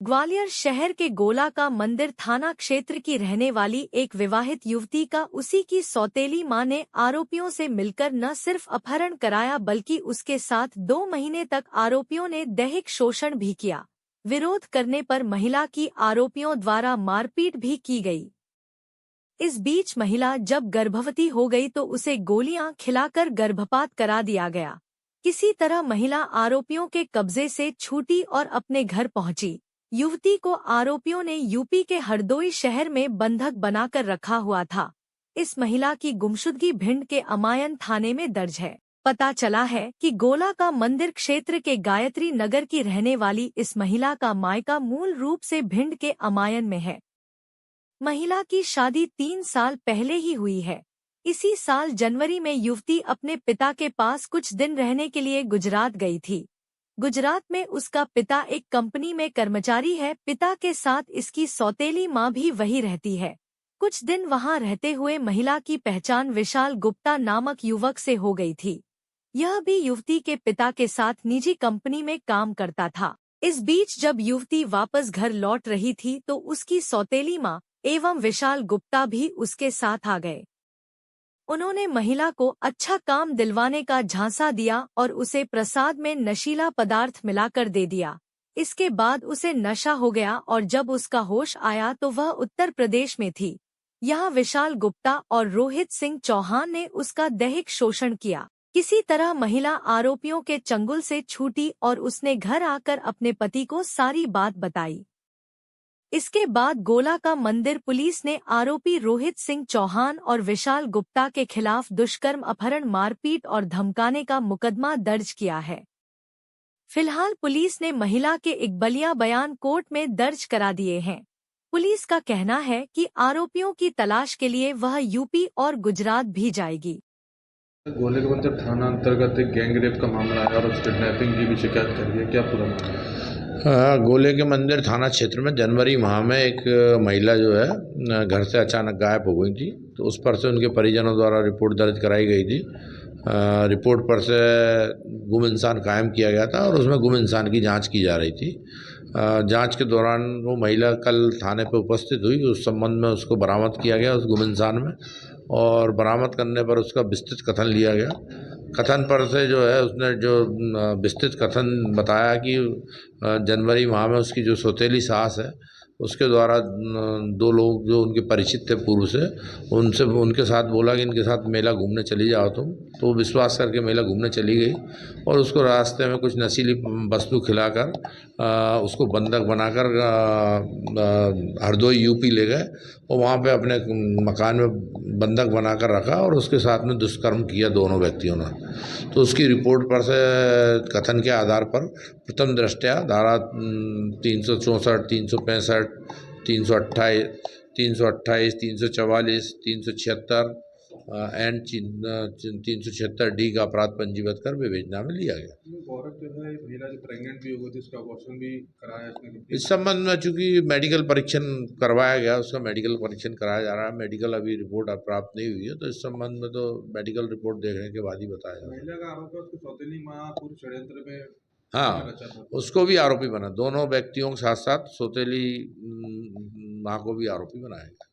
ग्वालियर शहर के गोला का मंदिर थाना क्षेत्र की रहने वाली एक विवाहित युवती का उसी की सौतेली मां ने आरोपियों से मिलकर न सिर्फ अपहरण कराया बल्कि उसके साथ 2 महीने तक आरोपियों ने दैहिक शोषण भी किया। विरोध करने पर महिला की आरोपियों द्वारा मारपीट भी की गई। इस बीच महिला जब गर्भवती हो गई तो उसे गोलियां खिलाकर गर्भपात करा दिया गया। किसी तरह महिला आरोपियों के कब्जे से छूटी और अपने घर पहुंची। युवती को आरोपियों ने यूपी के हरदोई शहर में बंधक बनाकर रखा हुआ था। इस महिला की गुमशुदगी भिंड के अमायन थाने में दर्ज है। पता चला है कि गोला का मंदिर क्षेत्र के गायत्री नगर की रहने वाली इस महिला का मायका मूल रूप से भिंड के अमायन में है। महिला की शादी 3 साल पहले ही हुई है। इसी साल जनवरी में युवती अपने पिता के पास कुछ दिन रहने के लिए गुजरात गई थी। गुजरात में उसका पिता एक कंपनी में कर्मचारी है। पिता के साथ इसकी सौतेली मां भी वही रहती है। कुछ दिन वहां रहते हुए महिला की पहचान विशाल गुप्ता नामक युवक से हो गई थी। यह भी युवती के पिता के साथ निजी कंपनी में काम करता था। इस बीच जब युवती वापस घर लौट रही थी तो उसकी सौतेली मां एवं विशाल गुप्ता भी उसके साथ आ गए। उन्होंने महिला को अच्छा काम दिलवाने का झांसा दिया और उसे प्रसाद में नशीला पदार्थ मिलाकर दे दिया। इसके बाद उसे नशा हो गया और जब उसका होश आया तो वह उत्तर प्रदेश में थी। यहाँ विशाल गुप्ता और रोहित सिंह चौहान ने उसका दैहिक शोषण किया। किसी तरह महिला आरोपियों के चंगुल से छूटी और उसने घर आकर अपने पति को सारी बात बताई। इसके बाद गोला का मंदिर पुलिस ने आरोपी रोहित सिंह चौहान और विशाल गुप्ता के खिलाफ दुष्कर्म, अपहरण, मारपीट और धमकाने का मुकदमा दर्ज किया है। फिलहाल पुलिस ने महिला के इकबालिया बयान कोर्ट में दर्ज करा दिए हैं। पुलिस का कहना है कि आरोपियों की तलाश के लिए वह यूपी और गुजरात भी जाएगी। गोले के मंदिर थाना अंतर्गत एक गैंग रेप का मामला है और उस किडनैपिंग की भी शिकायत करी है, क्या पूरा मामला है? गोले के मंदिर थाना क्षेत्र में जनवरी माह में एक महिला जो है घर से अचानक गायब हो गई थी, तो उस पर से उनके परिजनों द्वारा रिपोर्ट दर्ज कराई गई थी। रिपोर्ट पर से गुम इंसान कायम किया गया था और उसमें गुम इंसान की जांच की जा रही थी। जांच के दौरान वो महिला कल थाने पर उपस्थित हुई। उस संबंध में उसको बरामद किया गया उस गुम इंसान में, और बरामद करने पर उसका विस्तृत कथन लिया गया। कथन पर से जो है उसने जो विस्तृत कथन बताया कि जनवरी माह में उसकी जो सौतेली सास है उसके द्वारा 2 लोग जो उनके परिचित थे पूर्व से, उनके साथ बोला कि इनके साथ मेला घूमने चली जाओ तुम। तो विश्वास करके मेला घूमने चली गई और उसको रास्ते में कुछ नशीली वस्तु खिलाकर उसको बंधक बनाकर हरदोई यूपी ले गए और वहाँ पे अपने मकान में बंधक बनाकर रखा और उसके साथ में दुष्कर्म किया दोनों व्यक्तियों ने। तो उसकी रिपोर्ट पर से कथन के आधार पर प्रथम दृष्टया धारा 364, 365, 328, 328, 344, 376 एंड 376D का अपराध पंजीबद्ध कर विवेचना में लिया गया। औरत जो है महिला जो प्रेग्नेंट भी हो गई थी, उसका अबॉर्शन भी कराया इसने। इस संबंध में चूंकि मेडिकल परीक्षण करवाया गया, उसका मेडिकल परीक्षण कराया जा रहा है। मेडिकल अभी रिपोर्ट प्राप्त नहीं हुई है, तो इस संबंध में तो मेडिकल रिपोर्ट देखने के बाद ही बताया जाएगा। महिला का आरोप है उसकी सौतेली मां पूरे षड्यंत्र में, हाँ, उसको भी आरोपी बना। दोनों व्यक्तियों के साथ साथ सौतेली मां को भी आरोपी बनाया गया।